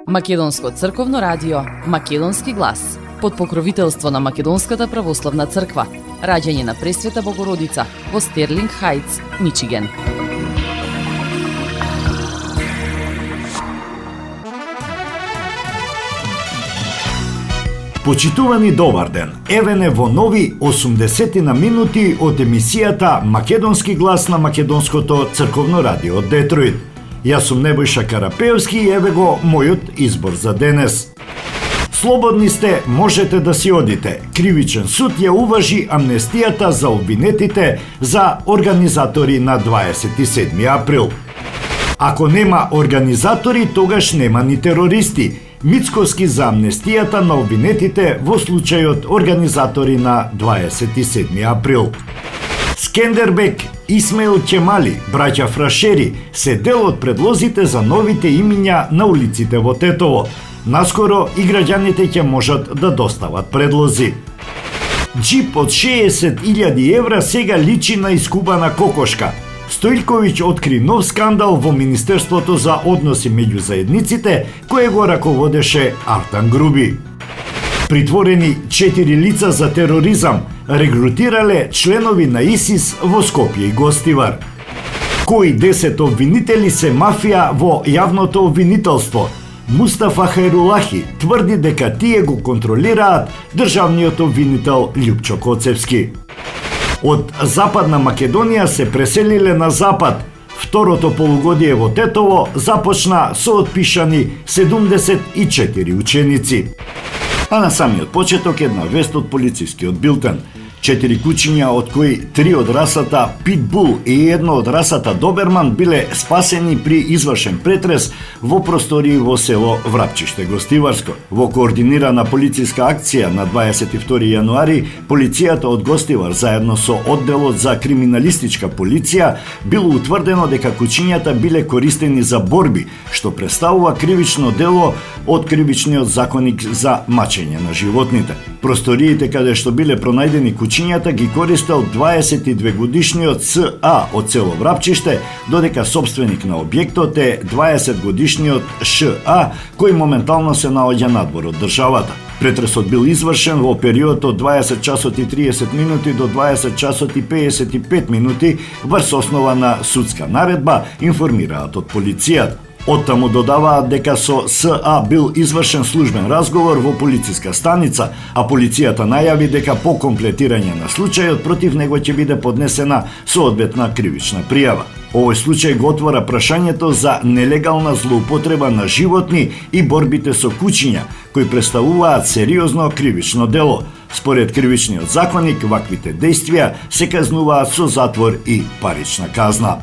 Македонско црковно радио, Македонски глас, под покровителство на Македонската православна црква, раѓање на Пресвета Богородица во Стерлинг Хајтс, Мичиген. Почитувани, добар ден! Еве не во нови 80 на минути од емисијата Македонски глас на Македонското црковно радио од Детройт. Јас сум Небојша Карапеевски и еве го мојот избор за денес. Слободни сте, можете да си одите. Кривичен суд ја уважи амнестијата за обвинетите за организатори на 27 април. Ако нема организатори, тогаш нема ни терористи. Мицковски за амнестијата на обвинетите во случајот организатори на 27 април. Скендербек, Исмаил Кемали, браќа Фрашери, се дел од предлозите за новите имиња на улиците во Тетово. Наскоро и граѓаните ќе можат да достават предлози. Джип од 60.000 евра сега личи на искубана кокошка. Стојлковиќ откри нов скандал во Министерството за односи меѓу заедниците, кое го раководеше Артан Груби. Притворени 4 лица за тероризам, регрутирале членови на ИСИС во Скопје и Гостивар. Кои 10 обвинители се мафија во јавното обвинителство? Мустафа Хајрулахи тврди дека тие го контролираат државниот обвинител Љупчо Коцевски. Од Западна Македонија се преселиле на Запад. Второто полугодие во Тетово започна со отпишани 74 ученици. А на самиот почеток една вест од полицискиот билтен. 4 кучиња, од кои 3 од расата Питбул и 1 од расата Доберман биле спасени при извршен претрес во простории во село Врапчиште, Гостиварско. Во координирана полициска акција на 22 јануари, полицијата од Гостивар заедно со одделот за криминалистичка полиција било утврдено дека кучињата биле користени за борби, што представува кривично дело од кривичниот законник за мачење на животните. Просториите каде што биле пронајдени кучињата ги користел 22 годишниот СА од село Врапчиште, додека собственик на објектот е 20 годишниот ША, кој моментално се наоѓа надвор од државата. Претресот бил извршен во период од 20 часот и 30 минути до 20 часот и 55 минути врз основа на судска наредба, информираат од полицијата. Оттаму додаваат дека со СА бил извршен службен разговор во полициска станица, а полицијата најави дека по комплетирање на случајот против него ќе биде поднесена соодветна кривична пријава. Овој случај го отвора прашањето за нелегална злоупотреба на животни и борбите со кучиња, кои представуваат сериозно кривично дело. Според кривичниот законник, ваквите дејствија се казнуваат со затвор и парична казна.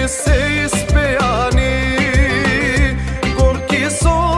Se ispejani, gorki son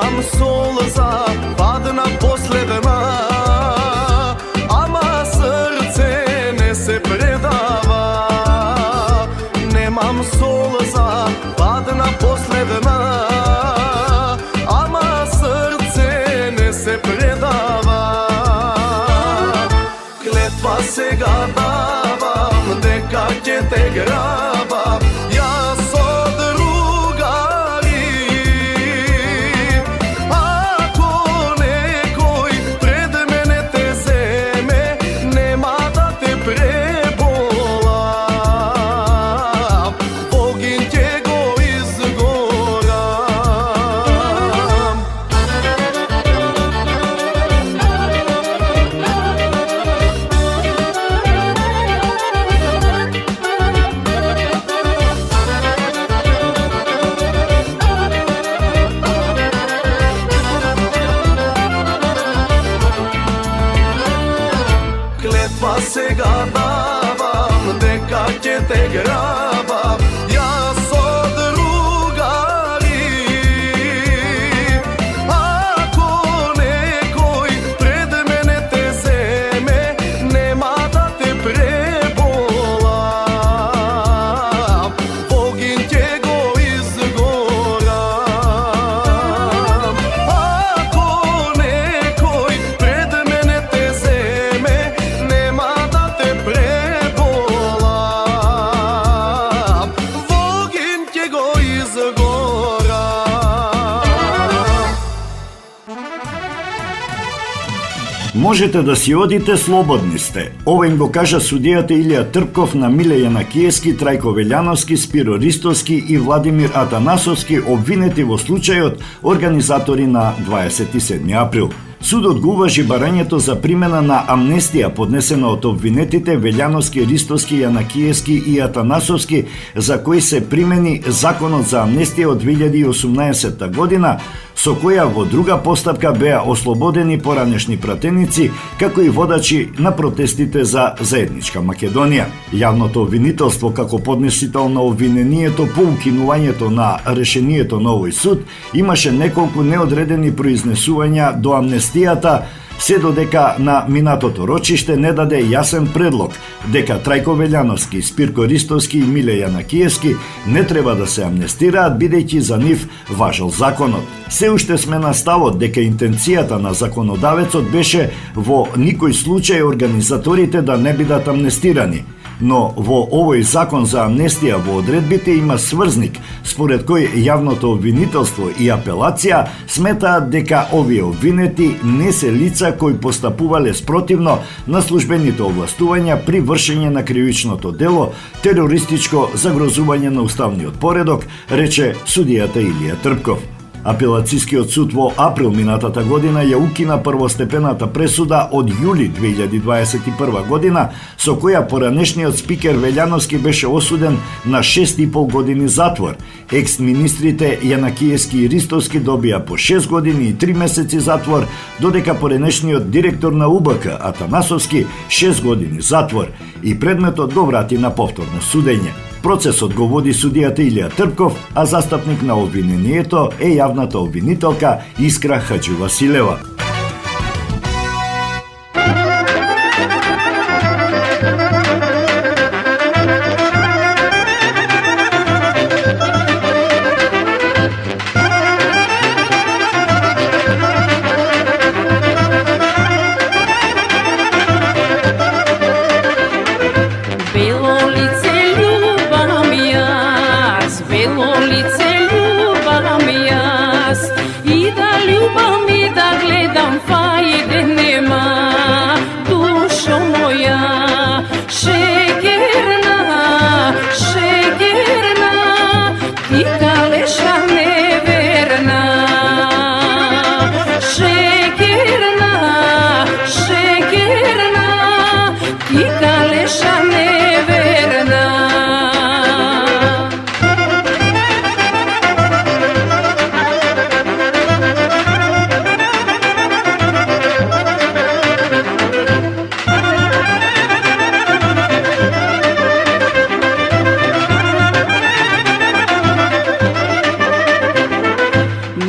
Nemam solza, padna posledna, ama srce ne se predava. Nemam solza, padna posledna, ama srce ne se predava. Kletva se ga davam, deka će te grabam, ja so drugari. Ako nekoj pred mene te zeme, nema da te prebolam, ogin će go izgoram. Kletva se ga davam, deka će te grabam, ja so drugari. Ako nekoj pred mene te zeme, nema da te prebolam, ogin će go izgoram. Ako nekoj pred mene te zeme, nema da te prebolam, ogin će go izgoram. Можете да си одите, слободни сте. Ова им го кажа судијата Илија Трпков на Миле Јанакиевски, Трајко Велјановски, Спиро Ристовски и Владимир Атанасовски, обвинети во случајот организатори на 27 април. Судот го уважи барањето за примена на амнестија поднесена од обвинетите Велјановски, Ристовски, Јанакиевски и Атанасовски, за кои се примени Законот за амнестија од 2018 година, со која во друга постапка беа ослободени поранешни пратеници, како и водачи на протестите за заедничка Македонија. Јавното обвинителство како поднесител на обвинението по укинувањето на решението на овој суд имаше неколку неодредени произнесувања до амнестијата, се додека на минатото рочиште не даде јасен предлог дека Трајко Велјановски, Спирко Ристовски и Миле Јанакиевски не треба да се амнестираат, бидејќи за нив важел законот. Се уште сме на ставот дека интенцијата на законодавецот беше во никој случај организаторите да не бидат амнестирани. Но во овој закон за амнестија во одредбите има сврзник, според кој јавното обвинителство и апелација сметаат дека овие обвинети не се лица кои постапувале спротивно на службените овластувања при вршење на кривичното дело, терористичко загрозување на уставниот поредок, рече судијата Илија Трпков. Апелацискиот суд во април минатата година ја укина првостепената пресуда од јули 2021 година, со која поранешниот спикер Велјановски беше осуден на 6,5 години затвор. Екс-министрите Јанакиевски и Ристовски добија по 6 години и 3 месеци затвор, додека поранешниот директор на УБК Атанасовски 6 години затвор и предметот го врати на повторно судење. Процесот го води судијата Илија Трпков, а застапник на обвинението е јавната обвинителка Искра Хаџивасилева.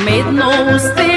Медно усте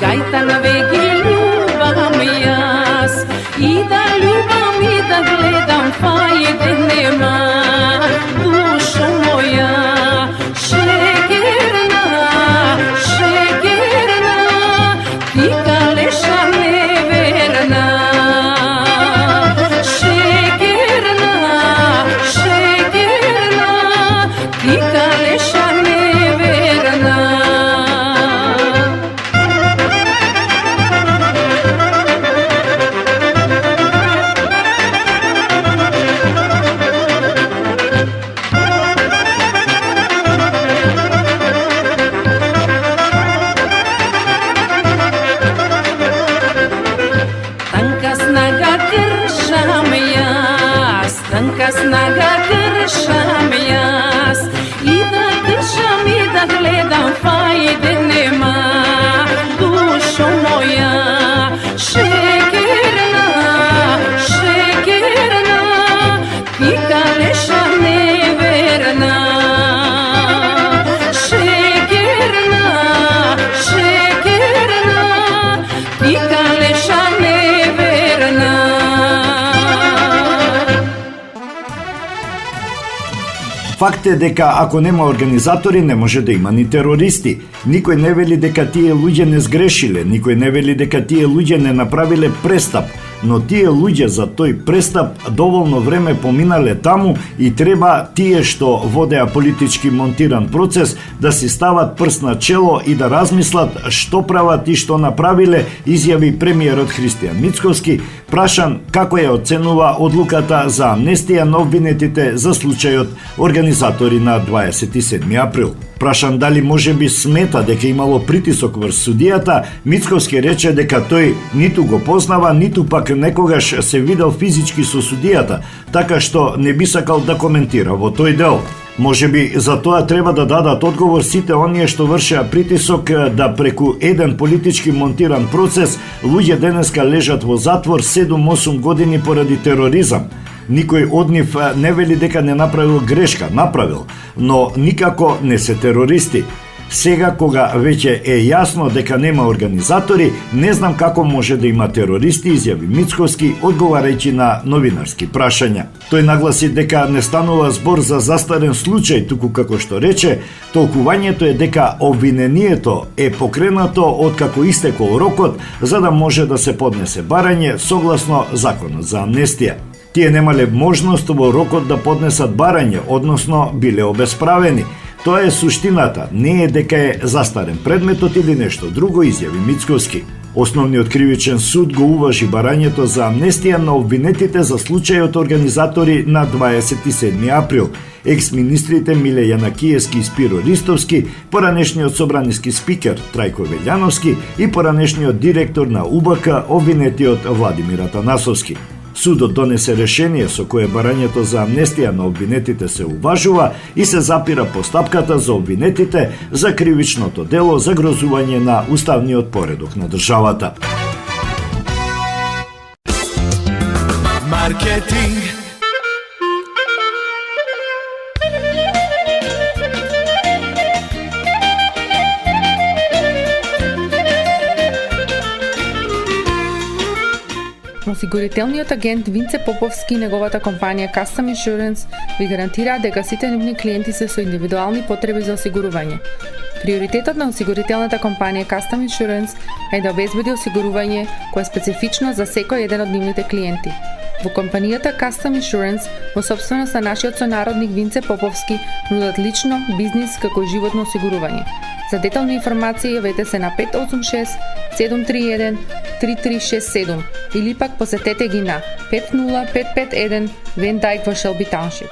Кајтан веќе љубам јас и да љубам и да гледам фајде нема. Душо моја шегерна, шегерна, ти калеша неверна. Шегерна, шегерна, ти калеша неверна. Танка снага кршам јас и да кршам и да гледам фајде нема. Душо моја шегерна, шегерна, ти калеша неверна. Шегерна, шегерна, ти калеша неверна. Факт е дека ако нема организатори, не може да има ни терористи. Никој не вели дека тие луѓе не сгрешиле, никој не вели дека тие луѓе не направиле престап, но тие луѓе за тој престап доволно време поминале таму и треба тие што водеа политички монтиран процес да си стават прст на чело и да размислат што прават и што направиле, изјави премиерот Христијан Мицковски, прашан како ја оценува одлуката за амнестија на обвинетите за случајот организатори на 27 април. Прашан дали може би смета дека имало притисок врз судијата, Мицковски рече дека тој ниту го познава, ниту пак некогаш се видел физички со судијата, така што не би сакал да коментира во тој дел. Може би за тоа треба да дадат одговор сите оние што вршеа притисок да преку еден политички монтиран процес луѓе денеска лежат во затвор 7-8 години поради тероризам. Никој од нив не вели дека не направил грешка, направил, но никако не се терористи. Сега кога веќе е јасно дека нема организатори, не знам како може да има терористи, изјави Мицковски, одговарајќи на новинарски прашања. Тој нагласи дека не станува збор за застарен случај, туку како што рече, толкувањето е дека обвинението е покренато од како истекол рокот, за да може да се поднесе барање согласно законот за амнестија. Тие немале можност во рокот да поднесат барање, односно биле обесправени. Тоа е суштината, не е дека е застарен предметот или нешто друго, изјави Мицковски. Основниот кривичен суд го уважи барањето за амнестија на обвинетите за случајот организатори на 27 април. Екс-министрите Миле Јанакиевски и Спиро Ристовски, поранешниот собраниски спикер Трајко Велјановски и поранешниот директор на УБК, обвинетиот Владимир Атанасовски. Судот донесе решение со кое барањето за амнестија на обвинетите се уважува и се запира постапката за обвинетите за кривичното дело загрозување на уставниот поредок на државата. Маркетинг. Осигурителниот агент Винце Поповски и неговата компанија Custom Insurance ви гарантираат дека сите нивни клиенти се со индивидуални потреби за осигурување. Приоритетот на осигурителната компанија Custom Insurance е да обезбеди осигурување кое е специфично за секој еден од нивните клиенти. Во компанијата Custom Insurance, во собственост на нашиот сонародник Винце Поповски, нудат лично, бизнис како и животно осигурување. За детални информации јавете се на 586 731 3367 или пак посетете ги на 50551 Вен Дайк во Шелби Тауншип.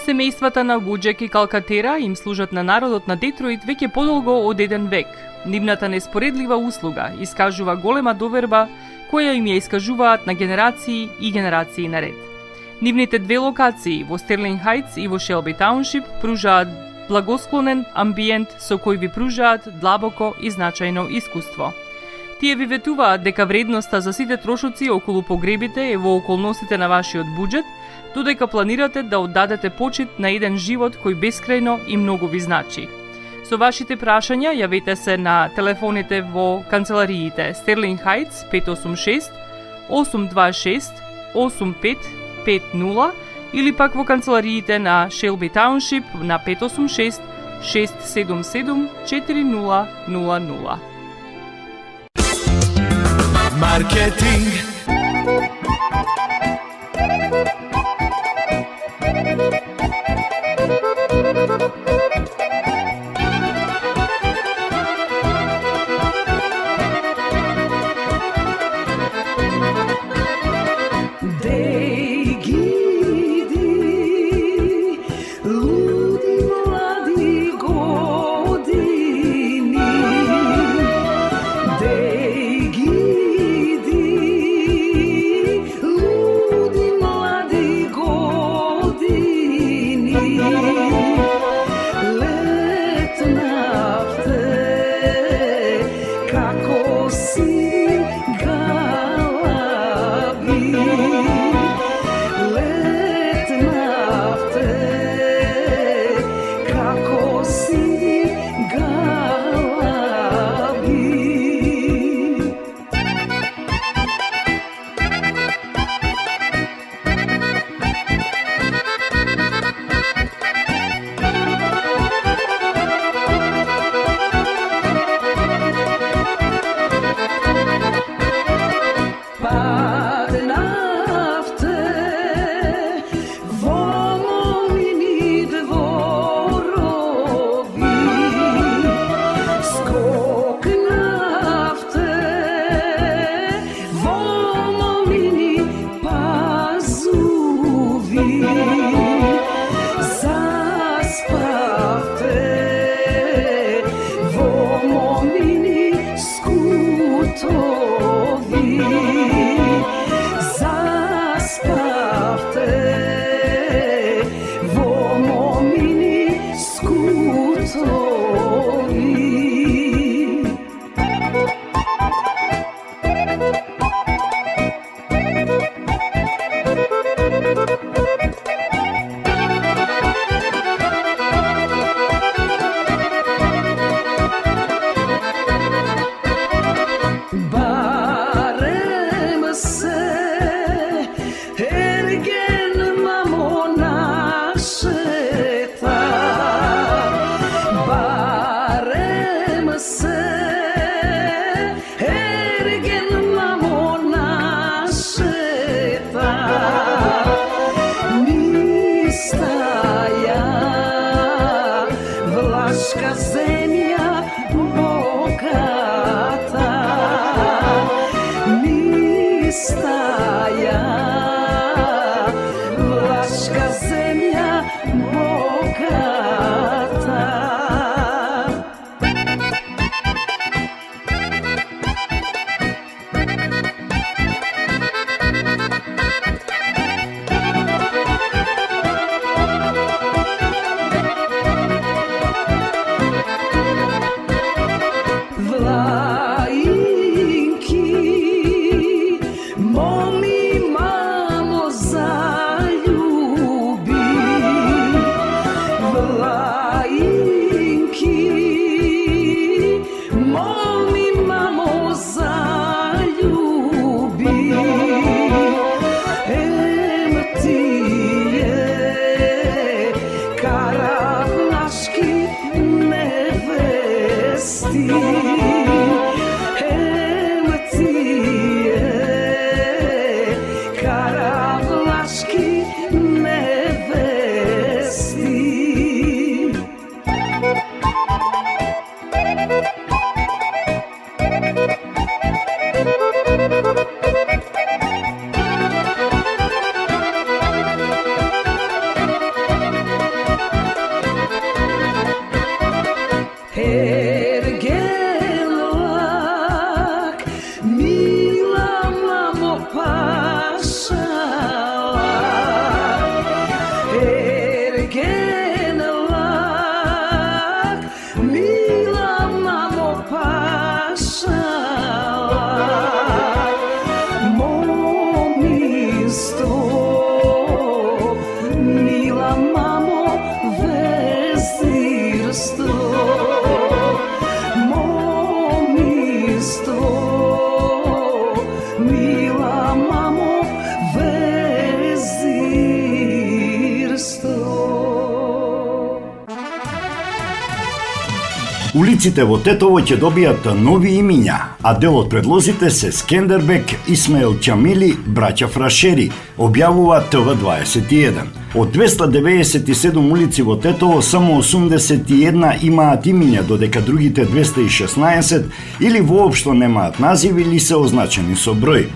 Семејствата на Вуџек и Калкатера им служат на народот на Детройт веќе подолго од еден век. Нивната неспоредлива услуга искажува голема доверба која им ја искажуваат на генерации и генерации наред. Нивните две локации во Стерлинг Хајтс и во Шелби Тауншип пружаат благосклонен амбиент со кој ви пружаат длабоко и значајно искуство. Тие ви ветуваат дека вредноста за сите трошоци околу погребите е во околностите на вашиот буџет, додека планирате да оддадете почит на еден живот кој бескрајно и многу ви значи. Со вашите прашања јавете се на телефоните во канцелариите Стерлинг Хајтс 586 826 8550 или пак во канцелариите на Шелби Тауншип на 586 677 4000. Маркетинг. Mila mamo, vezir sto. Улиците во Тетово ќе добијат нови имиња, а дел од предлозите се Скендербек, Исмаил Ќамили, браќа Фрашери, објавува ТВ21. Од 297 улици во Тетово само 81 имаат имиња, додека другите 216 или воопшто немаат назив или се означени со број.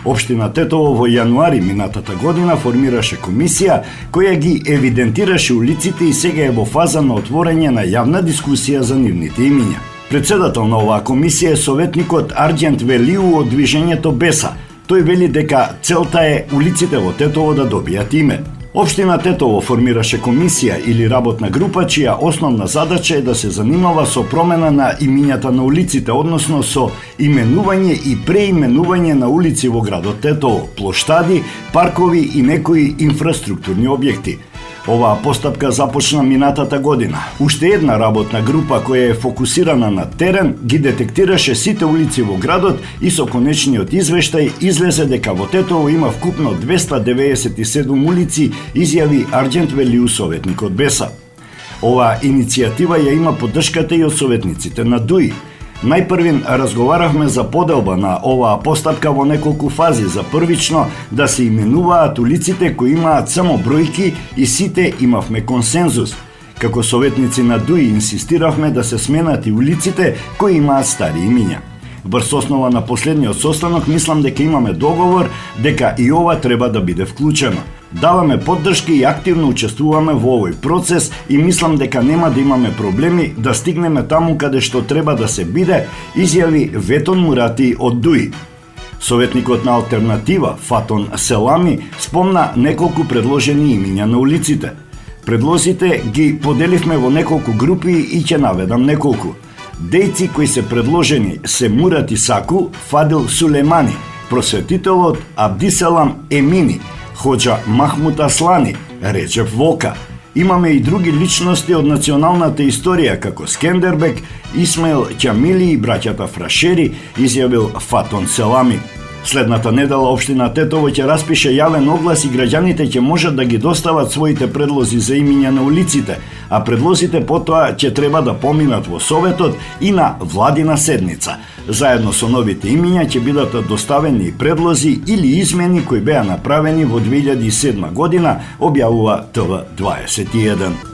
Општина Тетово во јануари минатата година формираше комисија која ги евидентираше улиците и сега е во фаза на отворање на јавна дискусија за нивните имиња. Председател на оваа комисија е советникот Арџент Велиу од движењето Беса. Тој вели дека целта е улиците во Тетово да добијат име. Општина Тетово формираше комисија или работна група чија основна задача е да се занимава со промена на имињата на улиците, односно со именување и преименување на улици во градот Тетово, плоштади, паркови и некои инфраструктурни објекти. Оваа постапка започна минатата година. Уште една работна група која е фокусирана на терен ги детектираше сите улици во градот и со конечниот извештај излезе дека во Тетово има вкупно 297 улици, изјави Арџент Велиу, советник од Беса. Оваа иницијатива ја има поддршката и од советниците на ДУИ. Најпрвин разговаравме за поделба на оваа постапка во неколку фази, за првично да се именуваат улиците кои имаат само бројки и сите имавме консензус. Како советници на ДУИ инсистиравме да се сменат и улиците кои имаат стари имиња. Врз основа на последниот состанок мислам дека имаме договор дека и ова треба да биде вклучено. Даваме поддршка и активно учествуваме во овој процес и мислам дека нема да имаме проблеми да стигнеме таму каде што треба да се биде, изјави Ветон Мурати од ДУИ. Советникот на Алтернатива, Фатон Селами, спомна неколку предложени имиња на улиците. Предлозите ги поделивме во неколку групи и ќе наведам неколку. Дејци кои се предложени се Мурати Саку, Фадил Сулемани, просветителот Абдиселам Емини, Хоџа Махмут Аслани, Реджеп Вока. Имаме и други личности од националната историја како Скендербек, Исмаил Ќамили и браќата Фрашери, изјавил Фатон Селами. Следната недела општина Тетово ќе распише јавен оглас и граѓаните ќе можат да ги достават своите предлози за имиња на улиците, а предлозите потоа ќе треба да поминат во Советот и на владина седница. Заедно со новите имиња ќе бидат доставени и предлози или измени кои беа направени во 2007 година, објавува ТВ21.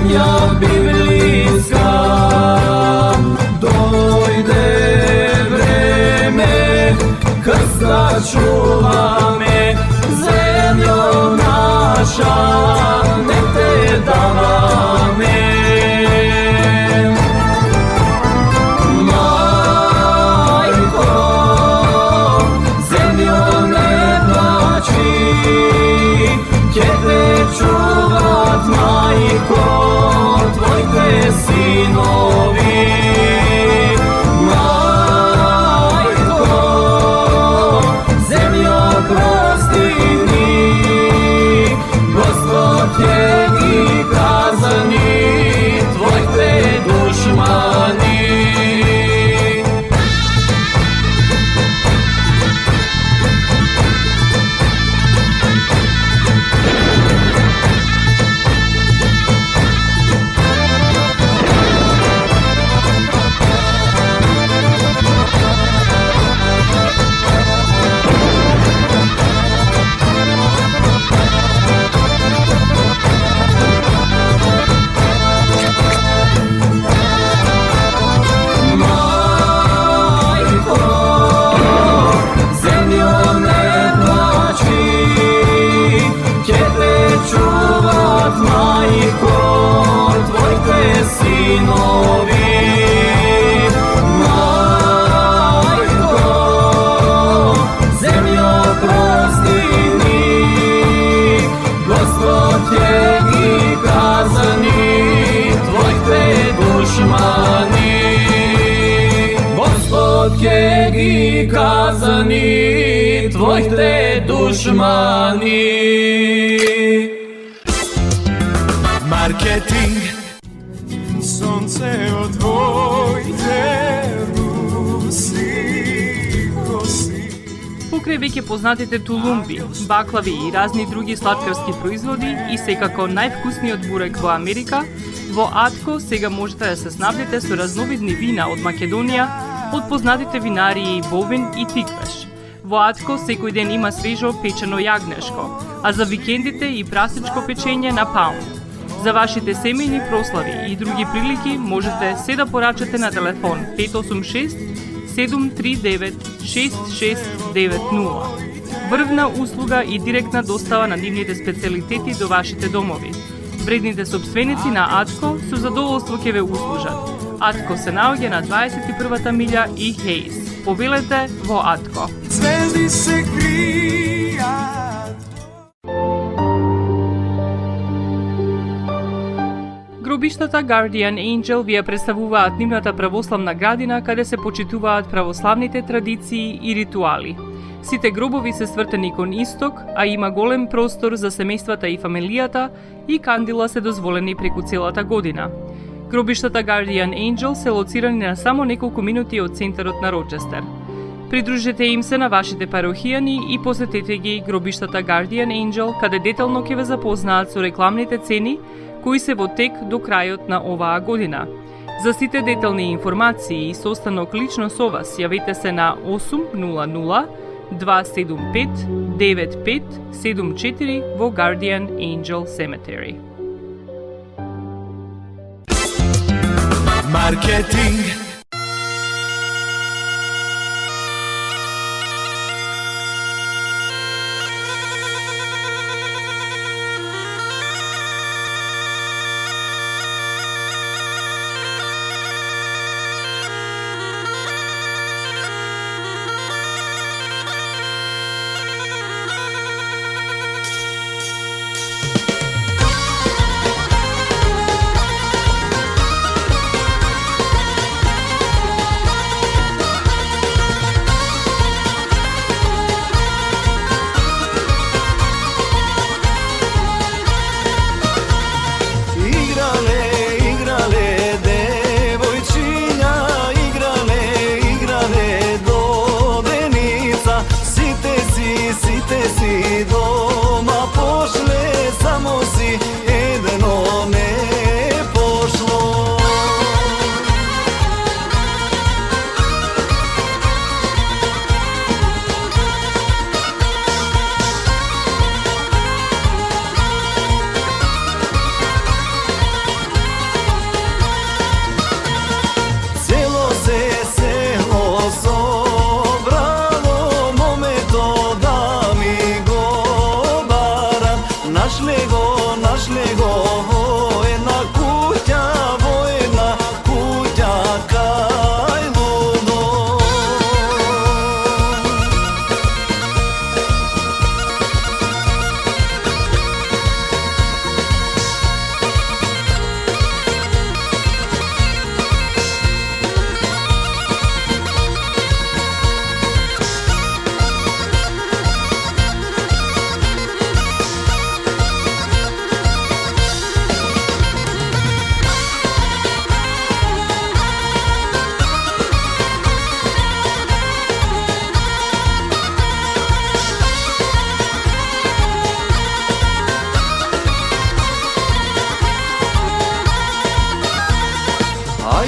Zemlja biblijska, dojde vreme, krsta čuva me, zemljo naša, ne te dava me. Majko, zemljo ne plači, će te čuvat majko, tvoj te sinovi. Majko, zemljo prosti mi, Gospod je i kazani, tvoj te dušmani. Čuvat majko, tvoj te sinovi. Majko, zemljo prosti mi, Gospod je i kazani, tvoj te dušmani. Gospod je i kazani, tvoj te dušmani. Marketing. Сонце од твоите руси коси. Покрај веќе познатите тулумби, баклави и разни други сладкарски производи и секако највкусниот бурек во Америка, во Атко сега можете да се снабдите со разновидни вина од Македонија, од познатите винарии Бовин и Тиквеш. Во Атко секој ден има свежо печено јагнешко, а за викендите и прасечко печење на паунд. За вашите семејни прослави и други прилики можете се да порачате на телефон 586 739 6690. Врвна услуга и директна достава на нивните специјалитети до вашите домови. Вредните собственици на Атко со задоволство ќе ве услужат. Атко се наоѓа на 21-та милја и Хейс. Повелете во Атко. Звезди се кријат. Гробиштата Guardian Angel ви ја представуваат нивната православна градина каде се почитуваат православните традиции и ритуали. Сите гробови се свртени кон исток, а има голем простор за семејствата и фамилијата и кандила се дозволени преку целата година. Гробиштата Guardian Angel се лоцирани на само неколку минути од центарот на Рочестер. Придружете им се на вашите парохијани и посетете ги гробиштата Guardian Angel, каде детално ќе ве запознаат со рекламните цени кои се во тек до крајот на оваа година. За сите детални информации и состанок лично со вас, јавете се на 800 275 9574 во Guardian Angel Cemetery. Маркетинг.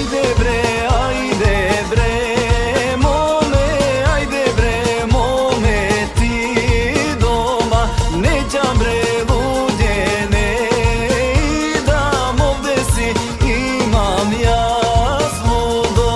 Ajde bre, mome, ajde bre, mome, ti doma, nećam bre ludjene, idam ovde si, imam ja sludo.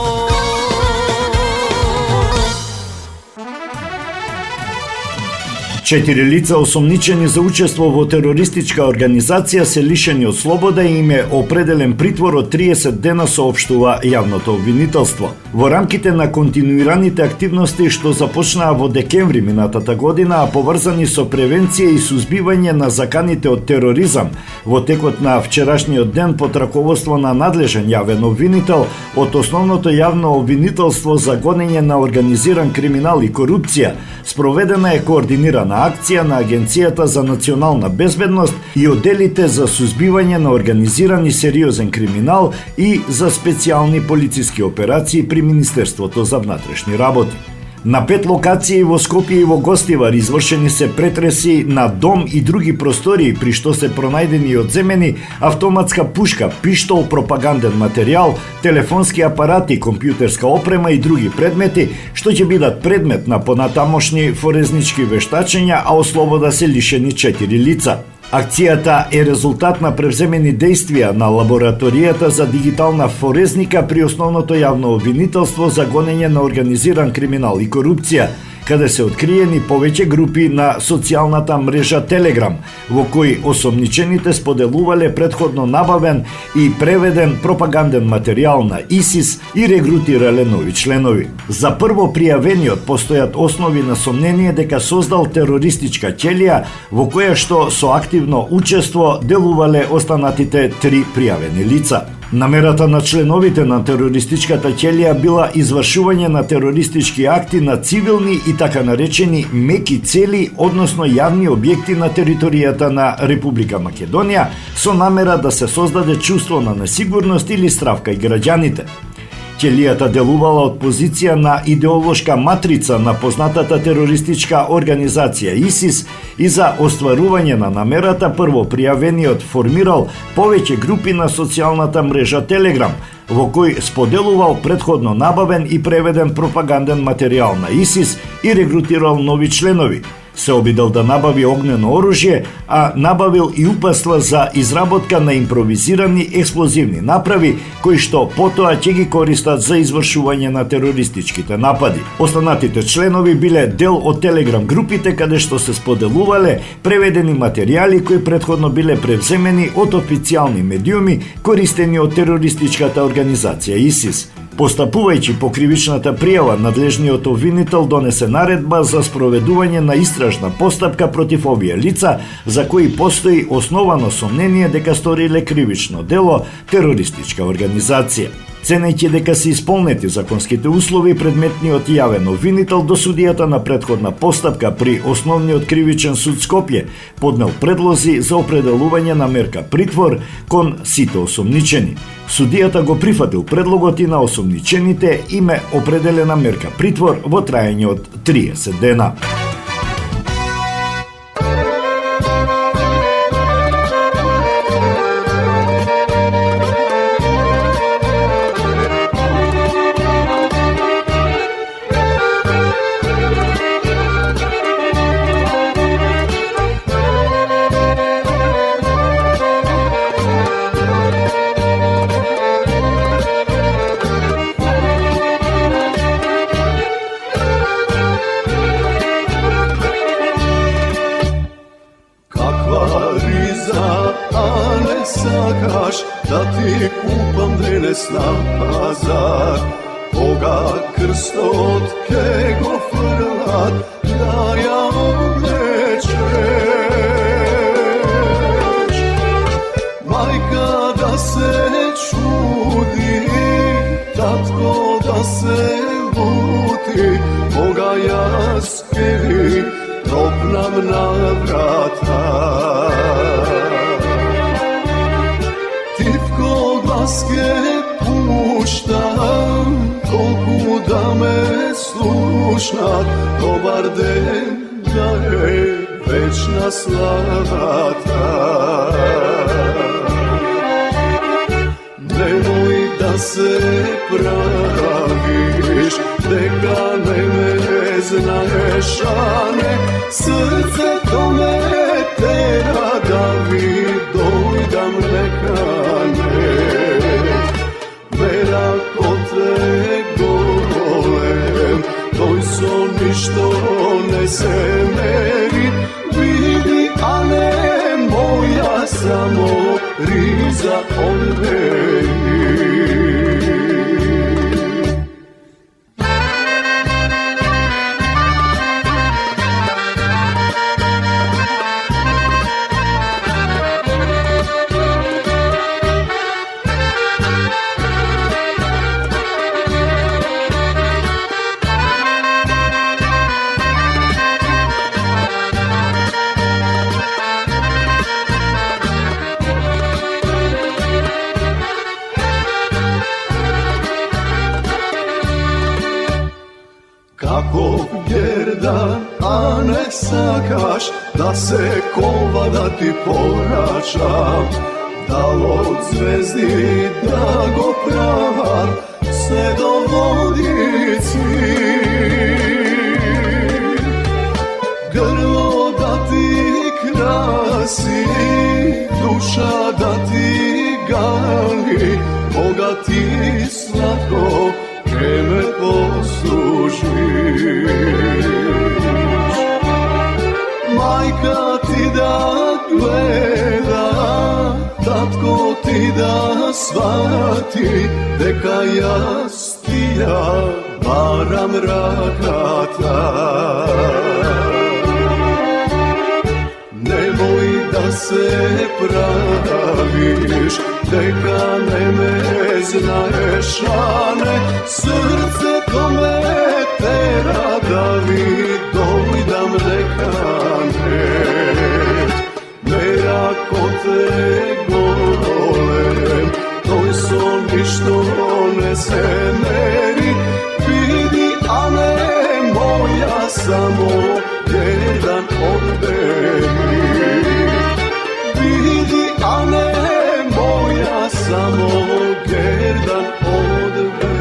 Четири лица осомничени за учество во терористичка организација се лишени од слобода и им е определен притвор од 30 дена, соопштува јавното обвинителство. Во рамките на континуираните активности што започнаа во декември минатата година, а поврзани со превенција и сузбивање на заканите од тероризам, во текот на вчерашниот ден под раководство на надлежен јавен обвинител од Основното јавно обвинителство за гонење на организиран криминал и корупција, спроведена е координирана акција на Агенцијата за национална безбедност и одделите за сузбивање на организиран и сериозен криминал и за специјални полициски операции при Министерството за внатрешни работи. На 5 локации во Скопје и во Гостивар извршени се претреси на дом и други простории, при што се пронајдени и одземени автоматска пушка, пиштол, пропаганден материјал, телефонски апарати, компјутерска опрема и други предмети, што ќе бидат предмет на понатамошни форезнички вештачења, а од слобода се лишени 4 лица. Акцијата е резултат на превземени действија на лабораторијата за дигитална форезника при Основното јавно обвинителство за гонење на организиран криминал и корупција, каде се откриени повеќе групи на социјалната мрежа Телеграм, во кои осомничените споделувале предходно набавен и преведен пропаганден материјал на ИСИС и регрутирале нови членови. За прво пријавениот постојат основи на сомнение дека создал терористичка ќелија во која што со активно учество делувале останатите 3 пријавени лица. Намерата на членовите на терористичката ќелија била извршување на терористички акти на цивилни и така наречени меки цели, односно јавни објекти на територијата на Република Македонија, со намера да се создаде чувство на несигурност или страв кај граѓаните. Ќелијата делувала од позиција на идеолошка матрица на познатата терористичка организација ИСИС и за остварување на намерата прво пријавениот формирал повеќе групи на социјалната мрежа Телеграм, во кој споделувал предходно набавен и преведен пропаганден материјал на ИСИС и регрутирал нови членови. Се обидел да набави огнено оружје, а набавил и упатства за изработка на импровизирани експлозивни направи, кои што потоа ќе ги користат за извршување на терористичките напади. Останатите членови биле дел од Телеграм групите каде што се споделувале преведени материјали кои претходно биле превземени од официјални медиуми користени од терористичката организација ИСИС. Постапувајќи по кривичната пријава, надлежниот обвинител донесе наредба за спроведување на истражна постапка против овие лица, за кои постои основано сомнение дека сториле кривично дело терористичка организација. Ценејќи дека се исполнети законските услови, предметниот јавен обвинител до судијата на претходна постапка при Основниот кривичен суд Скопје поднел предлози за определување на мерка притвор кон сите осомничени. Судијата го прифатил предлогот и на осомничените им е определена мерка притвор во траење од 30 дена. Da ti kupam danes na pazar, Boga krstotke go frlat, da ja oblečeš. Majka da se čudi, tatko da se luti, Boga jaskevi toplam na vrata. Glaske puštam, kolku da me slušat, dobar den da je večna slavata. Nemoj da da se praviš, deka ne me znaš, a ne srce to me tera da mi dojdam nekane. Vera ko te golem, toj son ništo ne se meri, vidi, a ne moja samo riza od meni. Kako gerda, a ne sakaš, da se kova da ti poračam, da od zvezdi da go pravar, sve do vodici. Grlo da ti krasi, duša da ti gali, Boga ti slatko ke me poslužiš. Majka ti da gleda, tatko ti da shvati, deka jas ti ja varam rakata. Nemoj da se praviš, deka ne me znaš, a ne srce to me tera da mi dojdam nekane. Vera ko te golem, toj son ništo ne se meri, vidi, a ne moja samo jedan od meni. Vidi, a ne moja samo jedan od meni.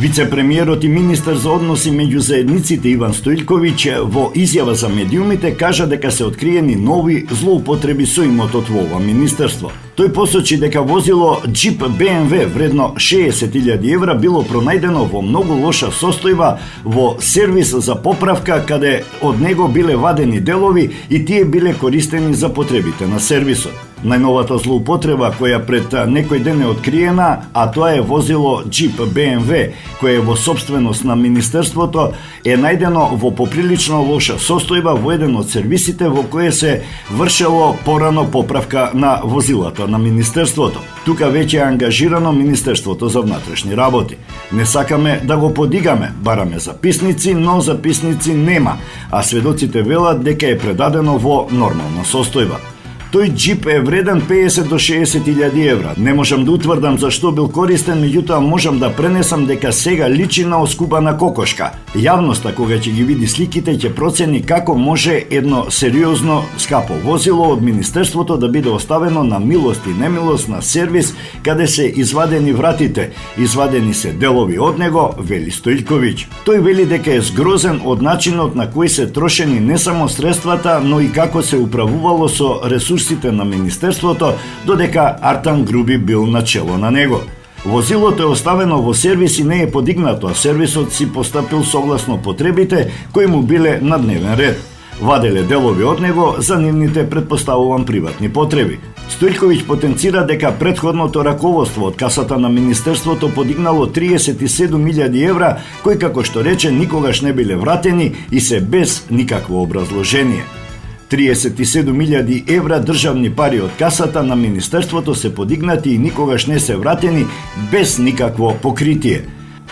Вице-премиерот и министер за односи меѓу заедниците Иван Стојлковиќ во изјава за медиумите кажа дека се откриени нови злоупотреби со имотот во ова министерство. Тој посочи дека возило Jeep BMW вредно 60.000 евра било пронајдено во многу лоша состојба во сервис за поправка, каде од него биле вадени делови и тие биле користени за потребите на сервисот. Најновата злоупотреба која пред некој ден е откриена, а тоа е возило Jeep BMW, кое е во собственост на министерството, е најдено во поприлично лоша состојба во еден од сервисите во кое се вршело порано поправка на возилата на министерството. Тука веќе е ангажирано Министерството за внатрешни работи. Не сакаме да го подигаме, бараме записници, но записници нема, а сведоците велат дека е предадено во нормална состојба. Тој джип е вреден 50 до 60.000 евра. Не можам да утврдам зашто бил користен, меѓутоа можам да пренесам дека сега личи на оскубана кокошка. Јавноста, кога ќе ги види сликите, ќе процени како може едно сериозно скапо возило од Министерството да биде оставено на милост и немилост на сервис, каде се извадени вратите, извадени се делови од него, вели Стојлковиќ. Тој вели дека е згрозен од начинот на кој се трошени не само средствата, но и како се управувало со ресурсите на Министерството, додека Артан Груби бил начело на него. Возилото е оставено во сервис и не е подигнато, а сервисот си постапил согласно потребите кои му биле на дневен ред. Ваделе делови од него за нивните, предпоставувам, приватни потреби. Стојлковиќ потенцира дека претходното раководство од касата на Министерството подигнало 37.000 евра, кои, како што рече, никогаш не биле вратени и се без никакво образложение. 37.000 евра државни пари од касата на Министерството се подигнати и никогаш не се вратени без никакво покритие.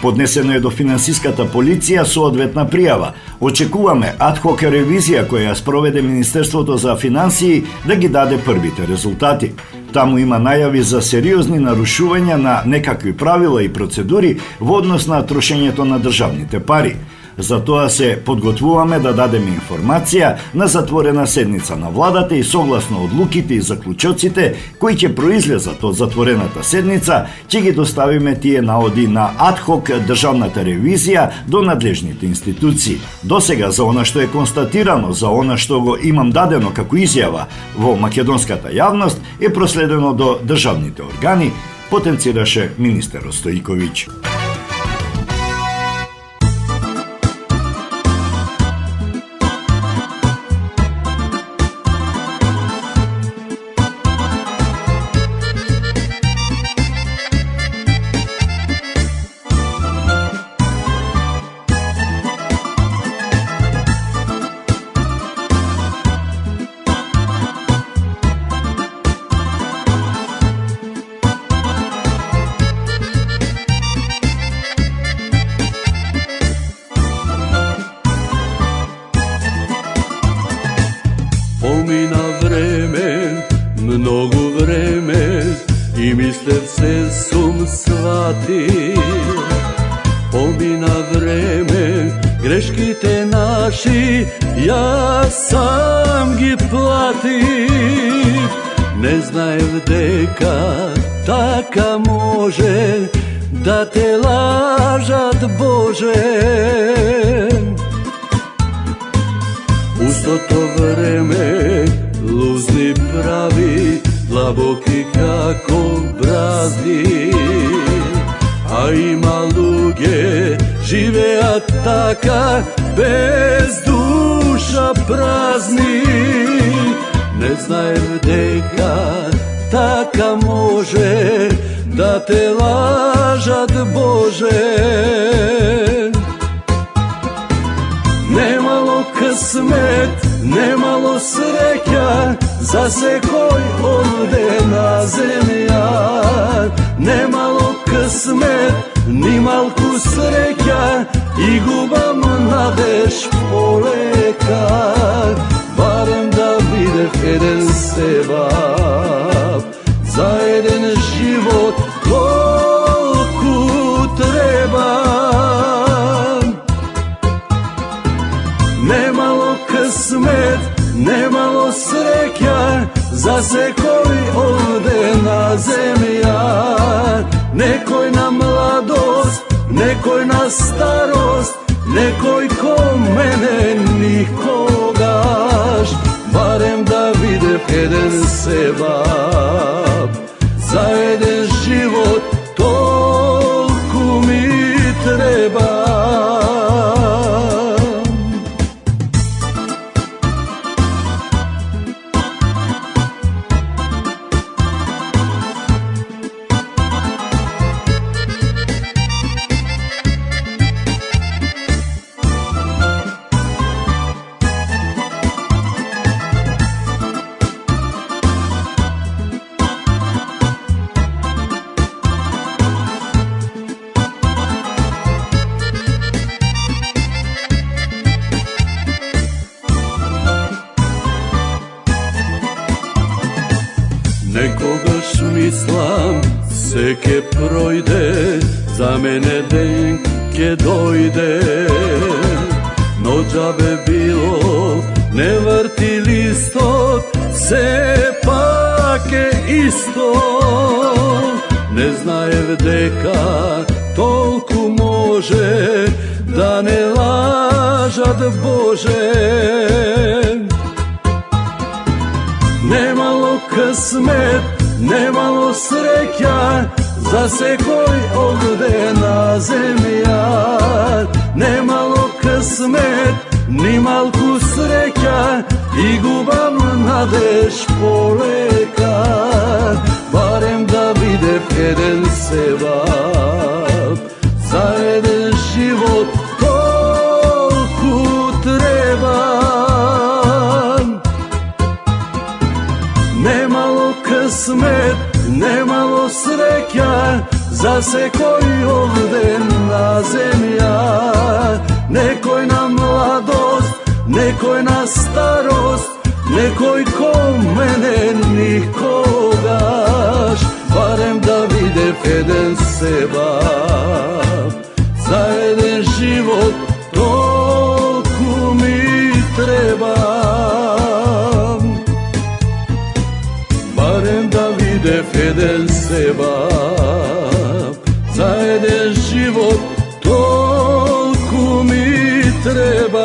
Поднесено е до финансиската полиција соодветна пријава. Очекуваме адхок ревизија која ја спроведе Министерството за финансии да ги даде првите резултати. Таму има најави за сериозни нарушувања на некакви правила и процедури во однос на трошењето на државните пари. Затоа се подготвуваме да дадеме информација на затворена седница на владата и согласно одлуките и заклучоците кои ќе произлезат од затворената седница, ќе ги доставиме тие наоди на адхок државната ревизија до надлежните институции. Досега за она што е констатирано, за она што го имам дадено како изјава во македонската јавност е проследено до државните органи, потенцираше министерот Стојковиќ. Помина време, многу време, и мислев се сум сватил. Помина време, грешките наши, јас сам ги платив. Не знаев дека така може да те лажат, Боже. Устото време лузни прави, длабоки како бразди. А има луѓе живеат така, без душа празни. Не знаев дека така може да те лажат, Боже. Немало късмет, немало среќа за секој овде на земја. Немало късмет, ни малку среќа и губам надеж полека. Барем да видев еден себап за еден живот колку треба. Немало късмет, немало среќа за секој овде на земја. Некој на младост, некој на старост, некој ко мене никогаш. Барем да видев еден себап за еден живот толку ми треба. Некогаш мислам се ке пројде, за мене ден ке дојде. Но џабе било, не врти листот, се пак е исто. Не знаев дека толку може да не лажат, Боже. Немало късмет, немало среќа за секој овде на земја. Немало късмет, ни малку среќа и губам надеж полека. Барем да видев еден себап за еден живот колку треба. Немало късмет, немало среќа за секој овде на земја. Некој на младост, некој на старост, некој ко мене никогаш. Барем да видев еден себап за еден живот jedan sebab, za jedan život toliko mi treba.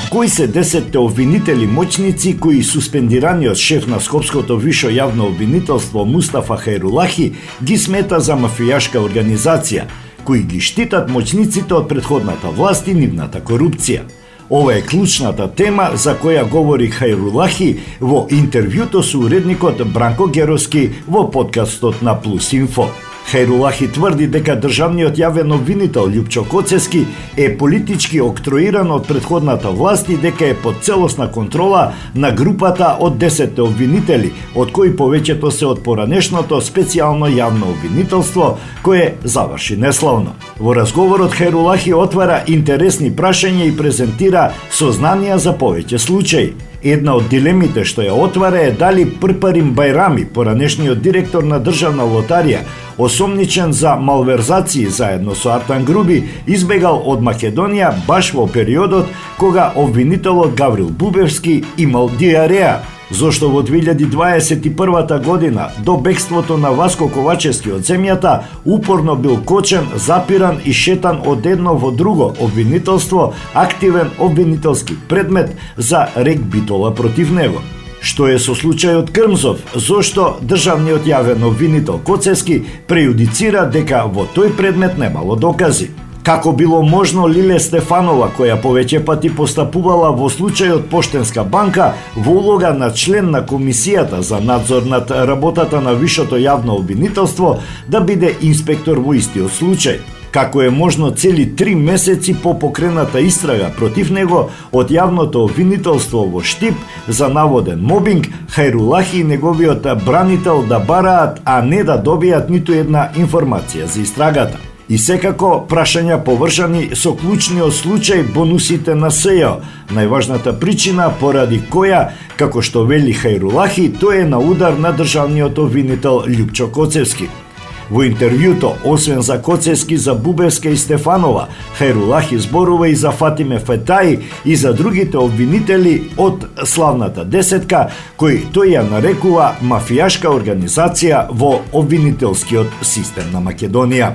Кои се 10 обвинители моćници кои суспендираниот шеф на Скопското висше јавно обвинителство Мустафа Хајрулахи ги смета за мафијашка организација, кои ги штитат моćниците од претходната власт и нивната корупција. Ова е клучната тема за која говори Хајрулахи во интервјуто со уредникот Бранко Геровски во подкастот на Плюс Инфо. Хајрулахи тврди дека државниот јавен обвинител Љупчо Коцевски е политички октроиран од претходната власт и дека е под целосна контрола на групата од 10 обвинители, од кои повеќето се од поранешното специјално јавно обвинителство, кое заврши неславно. Во разговорот Хајрулахи отвара интересни прашања и презентира сознанија за повеќе случаи. Една од дилемите што ја отвара е дали Прпарим Бајрами, поранешниот директор на Државна лотарија, осомничен за малверзации заедно со Артан Груби, избегал од Македонија баш во периодот кога обвинителот Гаврил Бубевски имал диареја, зошто во 2021 година до бегството на Васко Ковачевски од земјата упорно бил кочен, запиран и шетан од едно во друго обвинителство, активен обвинителски предмет за рек битола против него. Што е со случајот Крмзов, зошто државниот јавен обвинител Коцевски прејудицира дека во тој предмет немало докази. Како било можно Лиле Стефанова, која повеќе пати постапувала во случајот Поштенска банка во улога на член на Комисијата за надзор над работата на Висшето јавно обвинителство, да биде инспектор во истиот случај? Како е можно цели 3 месеци по покрената истрага против него од јавното обвинителство во Штип за наводен мобинг, Хајрулахи и неговиот бранител да бараат, а не да добијат ниту една информација за истрагата. И секако прашања површани со клучниот случај бонусите на СЈО, најважната причина поради која, како што вели Хајрулахи, тој е на удар на државниот обвинител Љупчо Коцевски. Во интервјуто, освен за Коцевски, за Бубевска и Стефанова, Хајрулахи зборува и за Фатиме Фетаи и за другите обвинители од славната десетка, кои тој ја нарекува мафијашка организација во обвинителскиот систем на Македонија.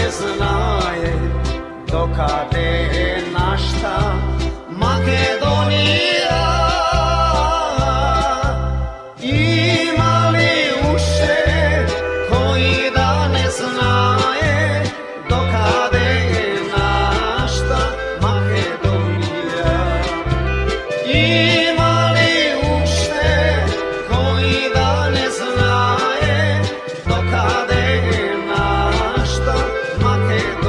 ne znaje dokade je našta Makedonija. Ima li uše koji da ne znaje dokade je našta Makedonija. Ima li uše koji da ne znaje dokade je našta Makedonija.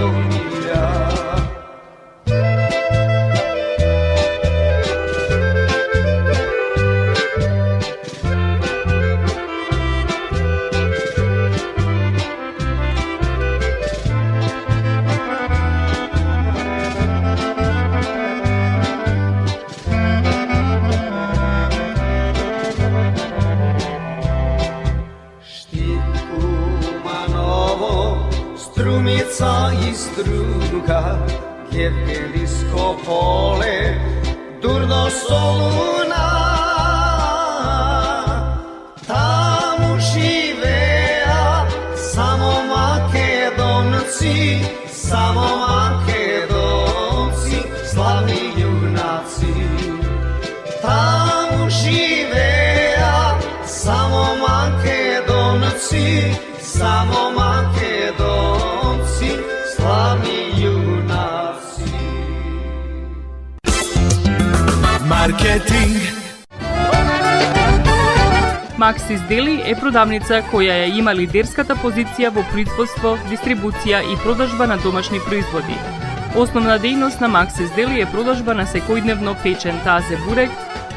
Strumica iz druga, Evgelijsko pole, Durdo Soluna. Tamo živea samo Makedonci, samo Makedonci, slavni junaci. Tamo živea samo Makedonci, samo Makedonci, slavni junaci. Marketing. Maxis Deli е продавница која ја има лидерската позиција во производство, дистрибуција и продажба на домашни производи. Основна дејност на Maxis Deli е продажба на секојдневно печен тазе бурек,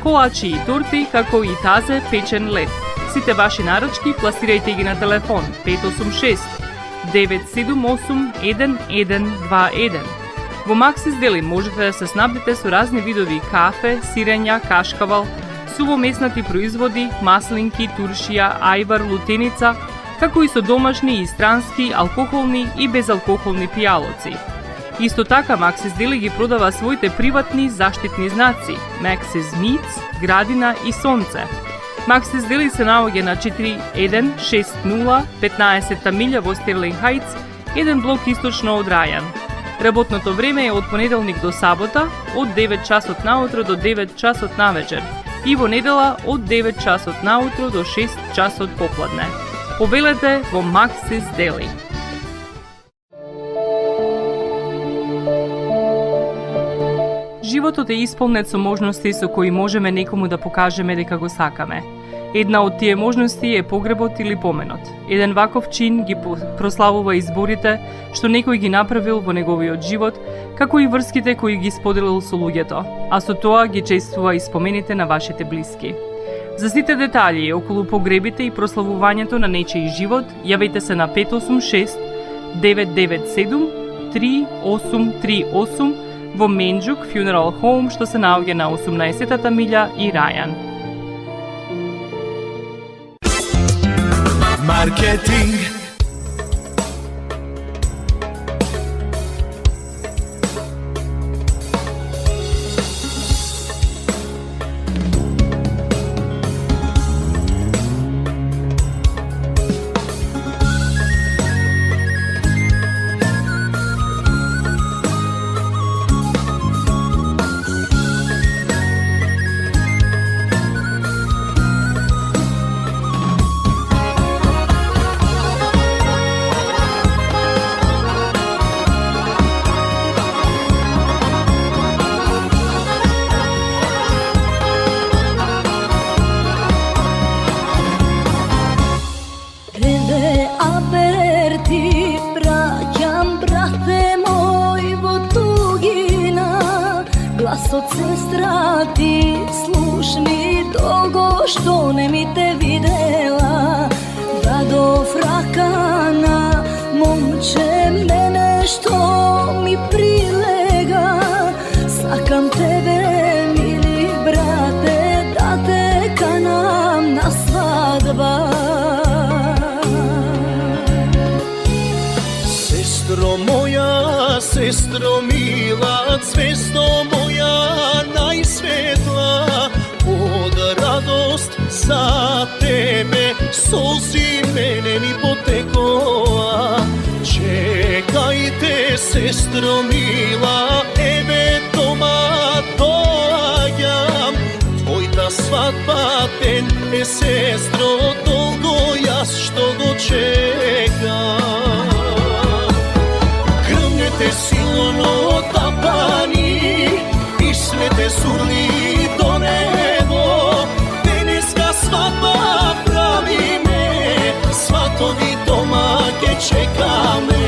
колачи и торти, како и тазе печен лед. Сите ваши наручки пласирајте ги на телефон 586 978 1121. Во Maxis Deli можете да се снабдите со разни видови кафе, сирења, кашкавал, сувомеснати производи, маслинки, туршија, ајвар, лутеница, како и со домашни и странски, алкохолни и безалкохолни пијалоци. Исто така Maxis Deli ги продава своите приватни заштитни знаци Maxis Meats, Градина и Сонце. Maxis Deli се наоѓа на 4160 15-та милја во Стерлинг Хајтс, еден блок источно од Рајан. Работното време е од понеделник до сабота, од 9 часот наутро до 9 часот навечер и во недела од 9 часот наутро до 6 часот попладне. Повелете во Maxis Deli. Животот е исполнет со можности со кои можеме некому да покажеме дека го сакаме. Една од тие можности е погребот или поменот. Еден ваков чин ги прославува изборите што некој ги направил во неговиот живот, како и врските кои ги споделил со луѓето, а со тоа ги чествува и спомените на вашите блиски. За сите детали околу погребите и прославувањето на нечиј живот, јавете се на 586 997 3838 во Менџук Funeral Home, што се наоѓа на 18-та милја и Рајан. Маркетинг. Glas od sestra ti slušni dolgo što ne mi te videla, da do frakana momče mene što mi prilega. Sakam tebe mili brate da te kanam na svadba. Sestro mila, zvezdo moja najsvetla, od radost za tebe suzi mene mi potekoa. Čekaj sestro mila, evе дома доаѓам. Твојта свадба ден е, сестро, долго јас што го чекам. Грмнете силно тапани и свете сурли до небо. Денеска свадба правиме, сватови дома ќе чекаме.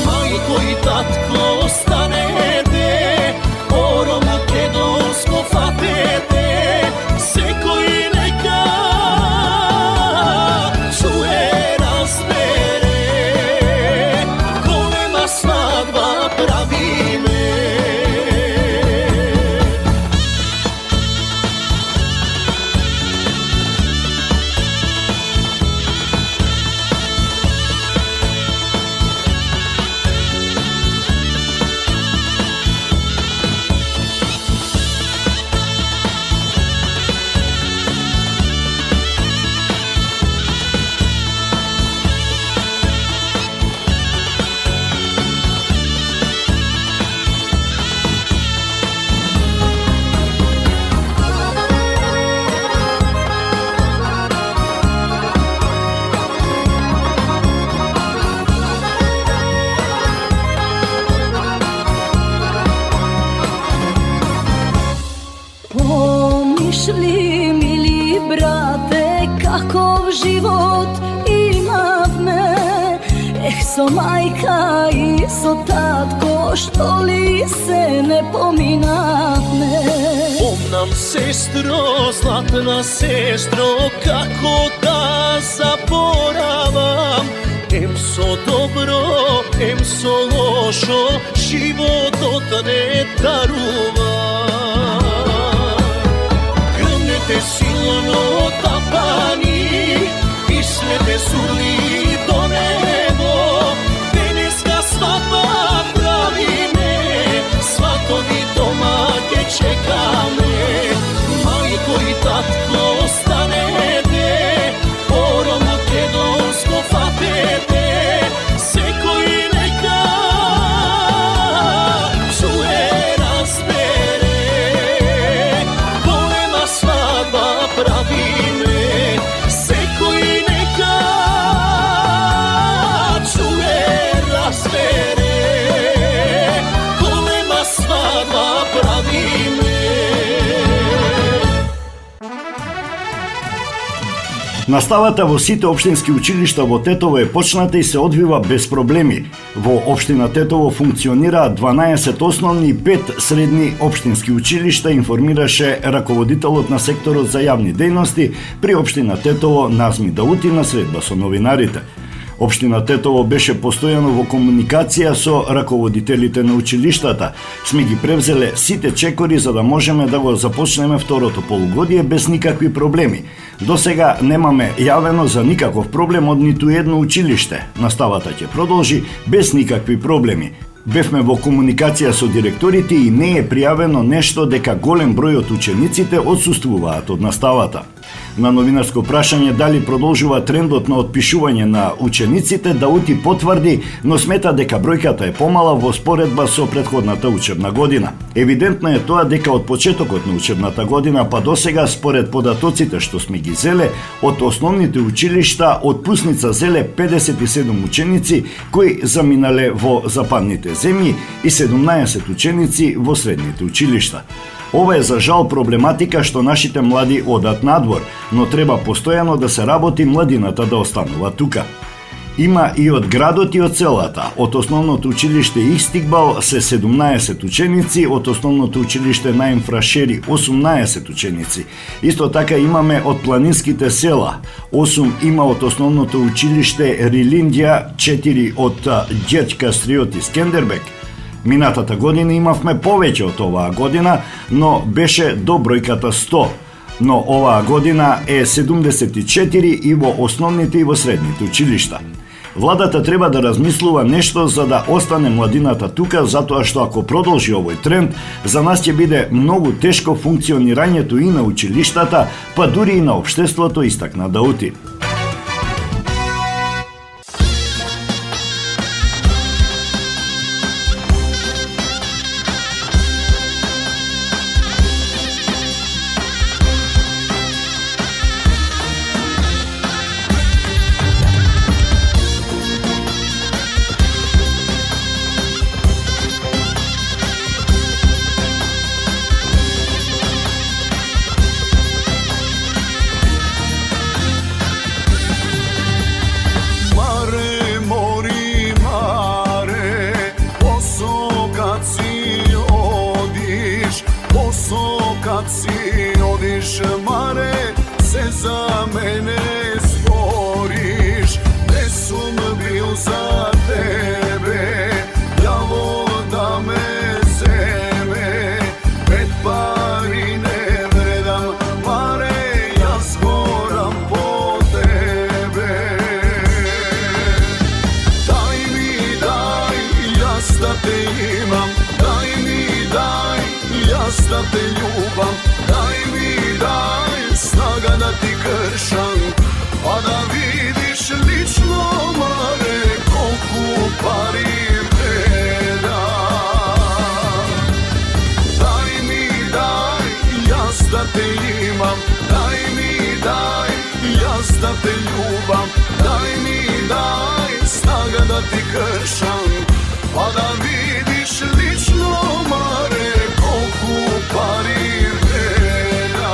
Мајко и татко станете, оро македонско фатете. Секој нека чуе, разбере, голема свадба правиме. Помишли, мили брате, каков живот имавме. Со мајка и со татко, што ли се не поминавме. Помнам, сестро, златна сестро, како да заборавам. Ем со добро, ем со лошо, животот не дарува. Грмнете силно тапани и свете сурли до небо. Денеска свадба правиме, сватови дома ќе чекаме. Мајко и татко станете, оро македонско фатете. Секој нека чуе, разбере, голема свадба правиме. Секој нека чуе, разбере, голема свадба правиме. Наставата во сите општински училишта во Тетово е почната и се одвива без проблеми. Во општина Тетово функционираат 12 основни и 5 средни општински училишта, информираше раководителот на секторот за јавни дејности при општина Тетово Назми Даути на средба со новинарите. Општина Тетово беше постојано во комуникација со раководителите на училиштата. Сме ги превзеле сите чекори за да можеме да го започнеме второто полугодие без никакви проблеми. До сега немаме јавено за никаков проблем од ниту едно училиште. Наставата ќе продолжи без никакви проблеми. Бевме во комуникација со директорите и не е пријавено нешто дека голем број од учениците отсуствуваат од наставата. На новинарско прашање дали продолжува трендот на отпишување на учениците, Даути потврди, но смета дека бројката е помала во споредба со претходната учебна година. Евидентно е тоа дека од почетокот на учебната година па до сега, според податоците што сме ги зеле, од основните училишта отпусница зеле 57 ученици кои заминале во западните земји и 17 ученици во средните училишта. Ова е за жал проблематика што нашите млади одат надвор, но треба постојано да се работи младината да останува тука. Има и од градот и од селата. Од основното училиште Ихстигбал се 17 ученици, од основното училиште Наим Фрашери 18 ученици. Исто така имаме од планинските села. 8 има од основното училиште Рилиндја, 4 од Ѓерчка Стриоти Скендербек. Минатата година имавме повеќе од оваа година, но беше до бројката 100. Но оваа година е 74 и во основните и во средните училишта. Владата треба да размислува нешто за да остане младината тука, затоа што ако продолжи овој тренд, за нас ќе биде многу тешко функционирањето и на училиштата, па дури и на општеството, истакна Даути. imam, daj mi daj, jaz da te ljubam, daj mi daj, snaga da ti kršam, pa da vidiš lično mare, koliko pari vreda. Daj mi daj, jaz da te imam, daj mi daj, jaz da te ljubam, daj mi daj, snaga da ti kršam, pa da vidiš lično mare, koliko pari vreda.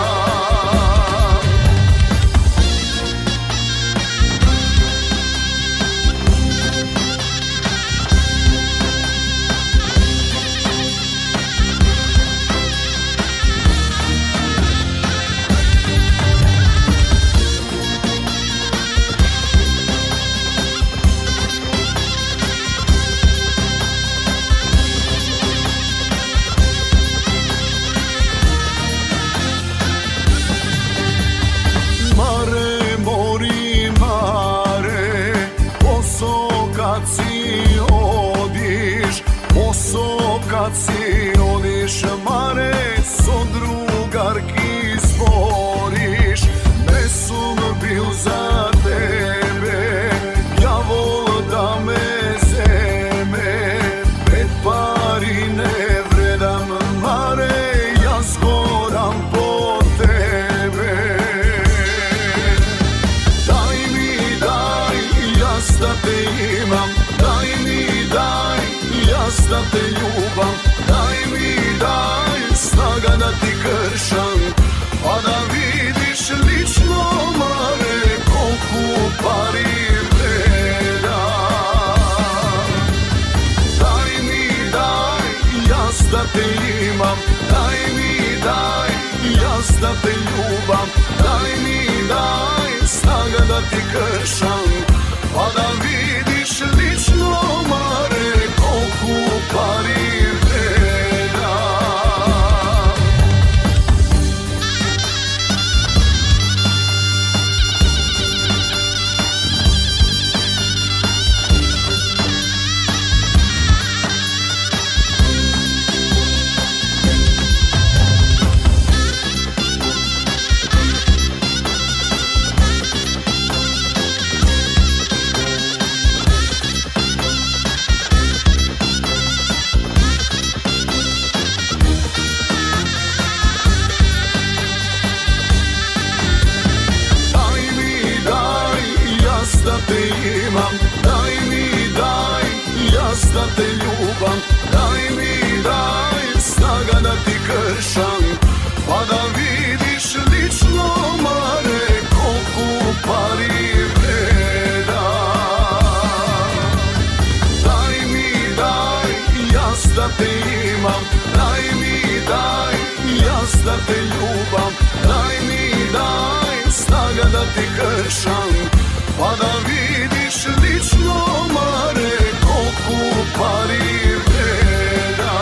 Mare, mori, mare, posao kad si odiš, posao kad si odiš, mare, so drugarki zboriš, ne sam bil za tebe, javol da me zeme, pet pari ne vredam, mare, jaz goram po tebe. Daj mi daj, jaz da te imam, daj mi daj, jaz da te ljubam, daj mi daj, snaga da ti kršam, pa da vidiš lično mare, koliko pari vreda. Daj mi daj, jaz da te imam, daj mi daj, jaz da te ljubam, daj mi daj, snaga da ti kršam, pa da vidiš lično mare, koliko pari vreda. Daj mi daj, jaz da te imam, daj mi daj, jaz da te ljubam, daj mi daj, snaga da ti kršam, pa da vidiš lično mare, koliko pari vreda. Daj mi daj, jaz da te imam, daj mi daj, jaz da te ljubam, daj mi daj, snaga da ti kršam, pa da vidiš lično mare, koliko pari vreda.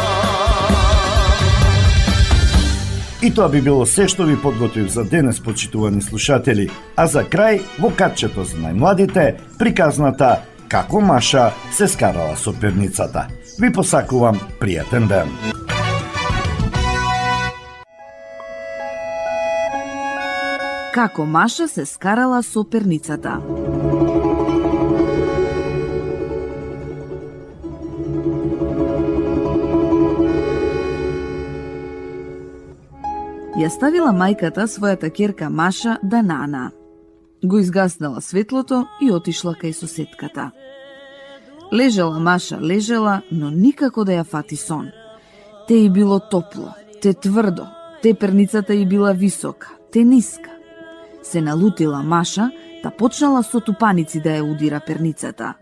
И тоа би било се што ви подготвив за денес, почитувани слушатели. А за крај, во катчето за најмладите, приказната Како Маша се скарала со перницата. Ви посакувам пријатен ден. Како Маша се скарала со перницата. Ја ставила мајката својата ќерка Маша да нана. Го изгаснала светлото и отишла кај соседката. Лежала Маша, лежала, но никако да ја фати сон. Те и било топло, те тврдо, те перницата и била висока, те ниска. Се налутила Маша, та почнала со тупаници да ја удира перницата.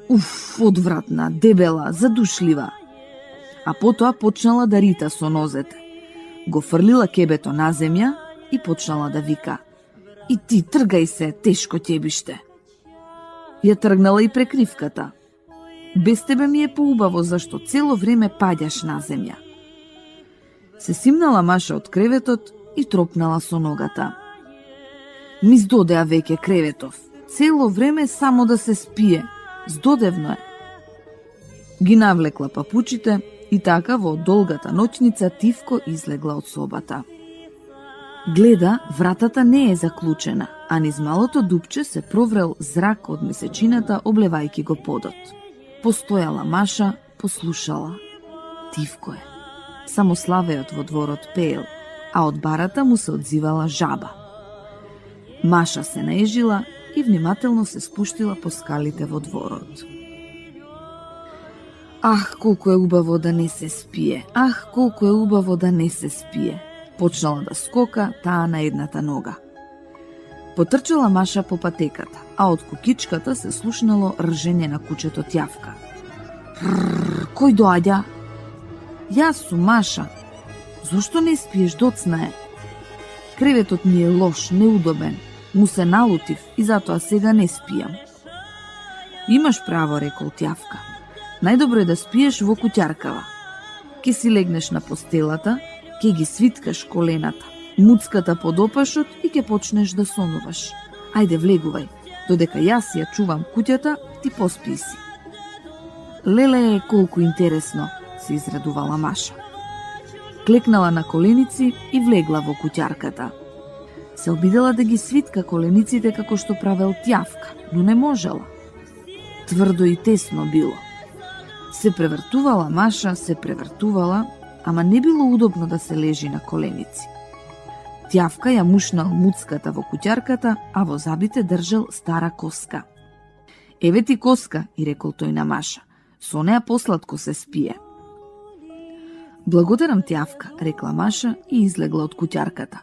Уф, одвратна, дебела, задушлива. А потоа почнала да рита со нозете. Го фрлила кебето на земја и почнала да вика: "И ти тргај се, тешко ќебиште." Ја тргнала и прекривката. "Без тебе ми е поубаво, зашто цело време паѓаш на земја." Се симнала Маша од креветот и тропнала со ногата. "Ми здодеа веќе креветов. Цело време само да се спие. Здодевно е." Ги навлекла папучите и така во долгата ноќница Тивко излегла од собата. Гледа, вратата не е заклучена, а низ малото дупче се проврел зрак од месечината, облевајќи го подот. Постојала Маша, послушала. Тивко е. Само славеот во дворот пеел, а од барата му се одзивала жаба. Маша се наежила и внимателно се спуштила по скалите во дворот. Ах, колку е убаво да не се спие, ах, колку е убаво да не се спие. Почнала да скока, таа на едната нога. Потрчала Маша по патеката, а од кукичката се слушнало ржење на кучето Тјавка. Кој доаѓа? Јас сум Маша. Зошто не спиеш, доцна е? Креветот ми е лош, неудобен. Му се налутив и затоа сега не спијам. Имаш право, рекол Тјавка. Најдобро е да спиеш во куќаркава. Ке си легнеш на постелата, ке ги свиткаш колената, муцката под опашот и ке почнеш да сонуваш. Ајде, влегувај, додека јас ја чувам куќата, ти поспи си. Леле, колку интересно, се израдувала Маша. Клекнала на коленици и влегла во куќарката. Се обидела да ги свитка колениците како што правел Тјавка, но не можела. Тврдо и тесно било. Се превртувала Маша, се превртувала, ама не било удобно да се лежи на коленици. Тјавка ја мушнал муцката во куќарката, а во забите држал стара коска. Еве ти коска, и рекол тој на Маша, со неа посладко се спие. Благодарам, Тјавка, рекла Маша и излегла од куќарката.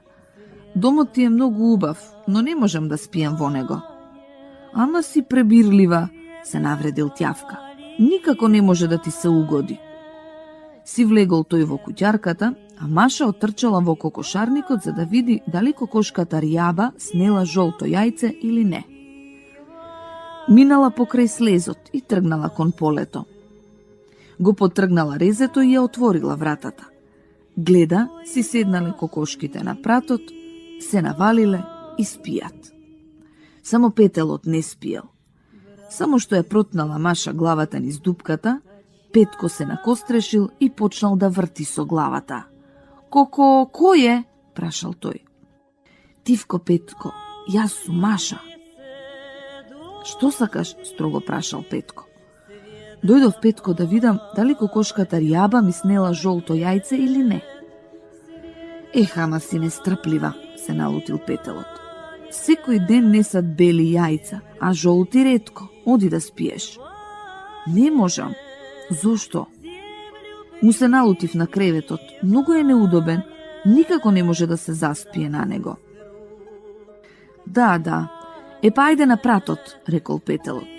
Домот ти е многу убав, но не можам да спијам во него. Ама си пребирлива, се навредил Тјавка. Никако не може да ти се угоди. Си влегол тој во куќарката, а Маша отрчала во кокошарникот за да види дали кокошката Ријаба снела жолто јајце или не. Минала покрај слезот и тргнала кон полето. Го потргнала резето и ја отворила вратата. Гледа, си седнале кокошките на пратот, се навалиле и спијат. Само Петелот не спиел. Само што ја протнала Маша главата низ дупката, Петко се накострешил и почнал да врти со главата. Коко, кој е? Прашал тој. Тивко, Петко, јас сум Маша. Што сакаш? Строго прашал Петко. Дојдов, Петко, да видам дали кокошката Ријаба ми снела жолто јајце или не. Ама си нестрплива, се налутил Петелот. Секој ден несат бели јајца, а жолти ретко. Оди да спиеш. Не можам. Зошто? Му се налутив на креветот. Многу е неудобен. Никако не може да се заспие на него. Да. Епа ајде на пратот, рекол Петелот.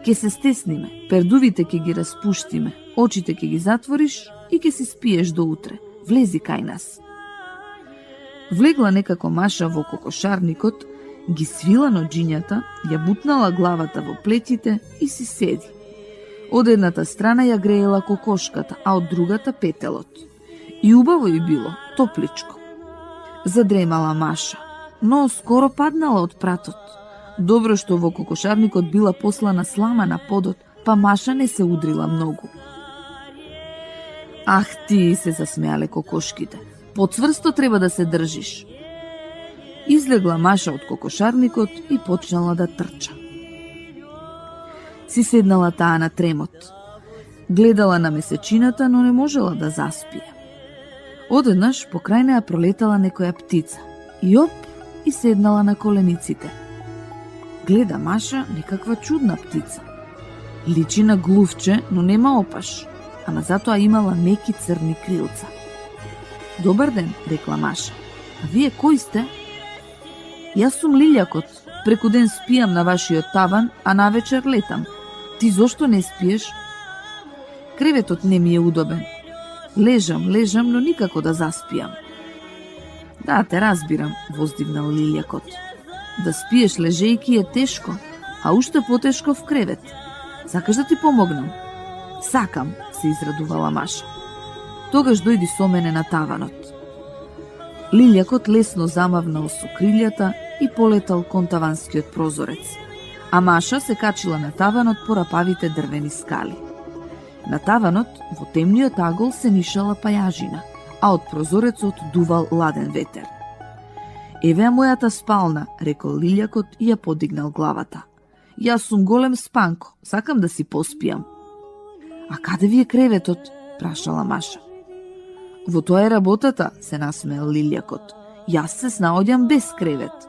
Ке се стесниме, пердувите ке ги распуштиме, очите ке ги затвориш и ке си спиеш до утре. Влези кај нас. Влегла некако Маша во кокошарникот, ги свила ноџињата, ја бутнала главата во плетите и си седи. Од едната страна ја греела кокошката, а од другата Петелот. И убаво и било, топличко. Задремала Маша, но скоро паднала од пратот. Добро што во кокошарникот била послана слама на подот, па Маша не се удрила многу. Ах ти, се засмеале кокошките, поцврсто треба да се држиш. Излегла Маша од кокошарникот и почнала да трча. Си седнала таа на тремот. Гледала на месечината, но не можела да заспие. Одеднаш покрај неа пролетала некоја птица. И оп, и седнала на колениците. Гледа Маша некаква чудна птица. Личи на глувче, но нема опаш, ама затоа имала меки црни крилца. Добар ден, рекла Маша. А вие кој сте? Јас сум Лилјакот. Преку ден спијам на вашиот таван, а навечер летам. Ти зошто не спиеш? Креветот не ми е удобен. Лежам, но никако да заспијам. Да, те разбирам, воздигнал Лилјакот. Да спиеш лежејки е тешко, а уште потешко в кревет. Сакаш да ти помогнам? Сакам, се израдувала Маша. Тогаш дојди со мене на таванот. Лилјакот лесно замавнал со крилјата и полетал кон таванскиот прозорец, а Маша се качила на таванот по рапавите дрвени скали. На таванот, во темниот агол се нишала пајажина, а од прозорецот дувал ладен ветер. Еве е мојата спална, рекол лилјакот и ја подигнал главата. Јас сум голем спанко, сакам да си поспијам. А каде ви е креветот? Прашала Маша. Во тоа е работата, се насмеел лилјакот. Јас се снаоѓам без кревет.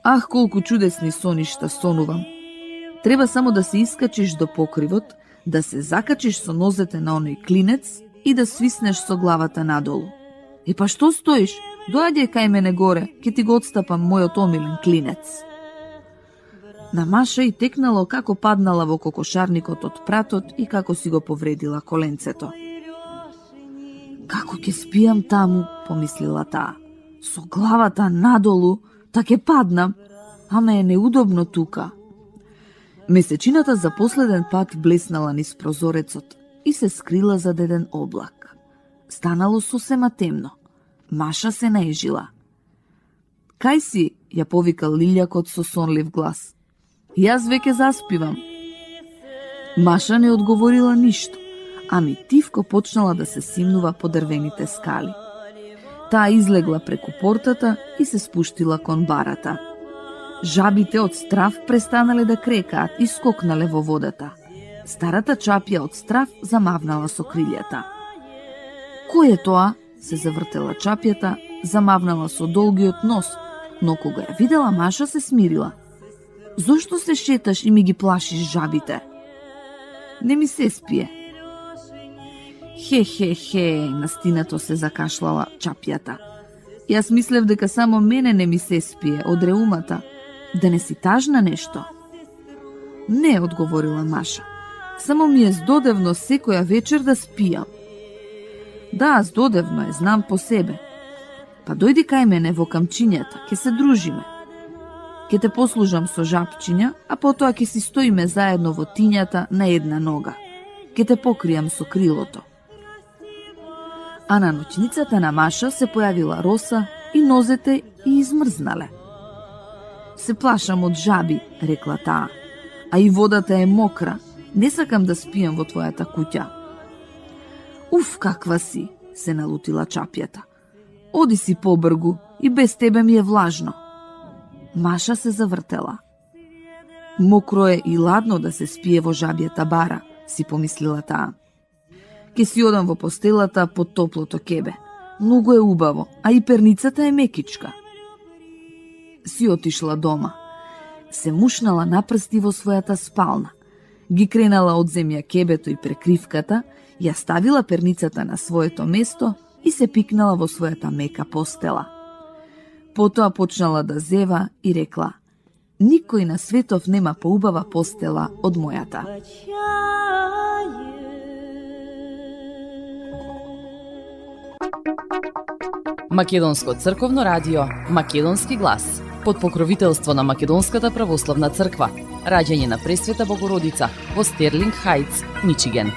Ах, колку чудесни соништа сонувам. Треба само да се искачиш до покривот, да се закачиш со нозете на оној клинец и да свиснеш со главата надолу. Е па што стоиш? Доаѓај кај мене горе, ќе ти го отстапам мојот омилен клинец. На Маша и текнало како паднала во кокошарникот од пратот и како си го повредила коленцето. Како ќе спијам таму, помислила таа. Со главата надолу, та ќе паднам, ама е неудобно тука. Месечината за последен пат блеснала низ прозорецот и се скрила зад еден облак. Станало сосема темно. Маша се наежила. Кај си, ја повикал лилјакот со сонлив глас. Јас веќе заспивам. Маша не одговорила ништо, ами тивко почнала да се симнува по дрвените скали. Таа излегла преку портата и се спуштила кон барата. Жабите од страв престанале да крекаат и скокнале во водата. Старата чапја од страв замавнала со крилјата. Кој е тоа? Се завртела чапјата, замавнала со долгиот нос, но кога ја видела Маша се смирила. Зошто се шеташ и ми ги плашиш жабите? Не ми се спие. Хе, настинато се закашлала чапјата. Јас мислев дека само мене не ми се спие од реумата. Да не си тажна нешто? Не, одговорила Маша. Само ми е здодевно секоја вечер да спијам. Да, здодевно е, знам по себе. Па дојди кај мене во камчињата, ќе се дружиме. Ќе те послужам со жапчиња, а потоа ќе си стоиме заедно во тињата на една нога. Ќе те покријам со крилото. А на ноќницата на Маша се појавила роса и нозете и измрзнале. Се плашам од жаби, рекла таа, а и водата е мокра, не сакам да спијам во твојата куќа. Уф, каква си, се налутила чапјата. Оди си побргу и без тебе ми е влажно. Маша се завртела. Мокро е и ладно да се спие во жабјата бара, си помислила таа. Ке си одам во постелата под топлото кебе. Многу е убаво, а и перницата е мекичка. Си отишла дома. Се мушнала напрсти во својата спална. Ги кренала од земја кебето и прекривката, ја ставила перницата на своето место и се пикнала во својата мека постела. Потоа почнала да зева и рекла: никој на светов нема поубава постела од мојата. Македонско црковно радио, Македонски глас, под покровителство на Македонската православна црква. Раѓање на Пресвета Богородица во Стерлинг Хајтс, Мичиген.